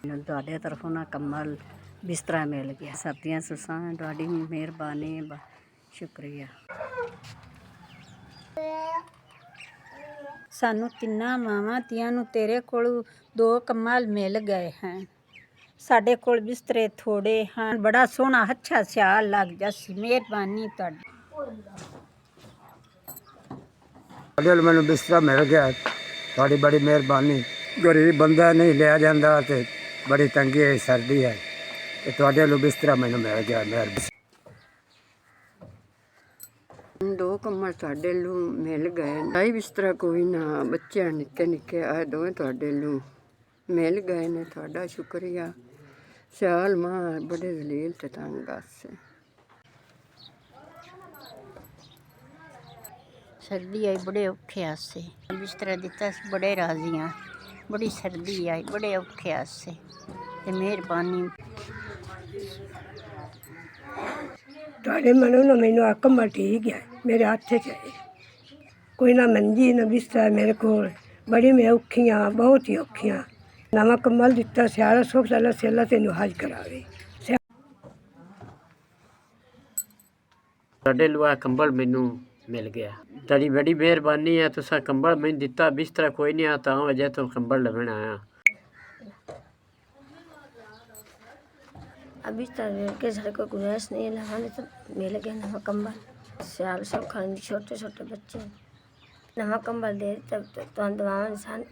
ਤੁਹਾਡੇ ਤਰਫੋਂ ਨਾ ਕੰਬਲ ਬਿਸਤਰਾ ਮਿਲ ਗਿਆ। ਸਰਦੀਆਂ ਸੁਸਾਂ ਤੁਹਾਡੀ ਮਿਹਰਬਾਨੀ, ਸ਼ੁਕਰੀਆ। ਸਾਨੂੰ ਤਿੰਨਾਂ ਮਾਵਾਂ ਧੀਆਂ ਨੂੰ ਤੇਰੇ ਕੋਲ 2 ਕੰਬਲ ਮਿਲ ਗਏ ਹਨ। ਸਾਡੇ ਕੋਲ ਬਿਸਤਰੇ ਥੋੜੇ ਹਨ। ਬੜਾ ਸੋਹਣਾ ਅੱਛਾ ਸਿਆਲ ਲੱਗ ਜਾਸੀ। ਮਿਹਰਬਾਨੀ ਤੁਹਾਡੀ। ਮੈਨੂੰ ਬਿਸਤਰਾ ਮਿਲ ਗਿਆ, ਤੁਹਾਡੀ ਬੜੀ ਮਿਹਰਬਾਨੀ। ਗਰੀਬ ਬੰਦਾ ਨਹੀਂ ਲਿਆ ਜਾਂਦਾ ਤੇ ਬੜੀ ਤੰਗੀ ਹੈ, ਸਰਦੀ ਹੈ ਤੇ ਤੁਹਾਡੇ ਵੱਲੋਂ ਬਿਸਤਰਾ ਮੈਨੂੰ ਮਿਲ ਗਿਆ। ਮਿਹਰਬਾਨੀ। 2 ਕੰਬਲ ਤੁਹਾਡੇ ਨੂੰ ਮਿਲ ਗਏ। ਨਹੀਂ ਬਿਸਤਰਾ ਕੋਈ ਨਾ, ਬੱਚੇ ਨਿੱਕੇ ਨਿੱਕੇ ਆਏ ਦੋਵੇਂ ਤੁਹਾਡੇ ਨੂੰ ਮਿਲ ਗਏ ਨੇ। ਤੁਹਾਡਾ ਸ਼ੁਕਰੀਆ। ਸਿਆਲ ਮਾਂ ਬੜੇ ਜ਼ਲੀਲ ਤੇ ਤੰਗ ਆਸੇ। सर्दी आई बड़े औखे आसे। बिस्तरा दिता बड़े राजी हाँ। बड़ी सर्दी आई बड़े औखे आसे ते मेहरबानी। ਤੁਹਾਡੇ ਮਨੋਂ ਨਾ ਮੈਨੂੰ ਆ ਕੰਬਲ ਠੀਕ ਹੈ, ਮੇਰੇ ਹੱਥ 'ਚ ਹੈ। ਕੋਈ ਨਾ ਮੰਜੀ ਨਾ ਬਿਸਤਰਾ ਮੇਰੇ ਕੋਲ। ਬੜੀ ਮੈਂ ਔਖੀਆਂ, ਬਹੁਤ ਹੀ ਔਖੀਆਂ। ਨਵਾਂ ਕੰਬਲ ਦਿੱਤਾ ਸਿਆਲਾ ਸੁੱਖ ਸਾਲਾ ਸੇਲਾ ਤੈਨੂੰ ਹਜ ਕਰਾਵੇ। ਤੁਹਾਡੇ ਲਵਾ ਕੰਬਲ ਮੈਨੂੰ ਮਿਲ ਗਿਆ। ਤੁਹਾਡੀ ਬੜੀ ਮਿਹਰਬਾਨੀ ਹੈ। ਤੁਸੀਂ ਕੰਬਲ ਮੈਨੂੰ ਦਿੱਤਾ, ਬਿਸਤਰਾ ਕੋਈ ਨਹੀਂ ਆ ਤਾਂ ਵਜ੍ਹਾ ਤੋਂ ਕੰਬਲ ਲੱਭਣ ਆਇਆ। अभी तक के सारे कोई गुंजाइश नहीं है, लगाने तो मिल गया नवा कंबल। सियाल सब खाने छोटे छोटे बच्चे नवा कंबल दे तब तो दुआओं इंसान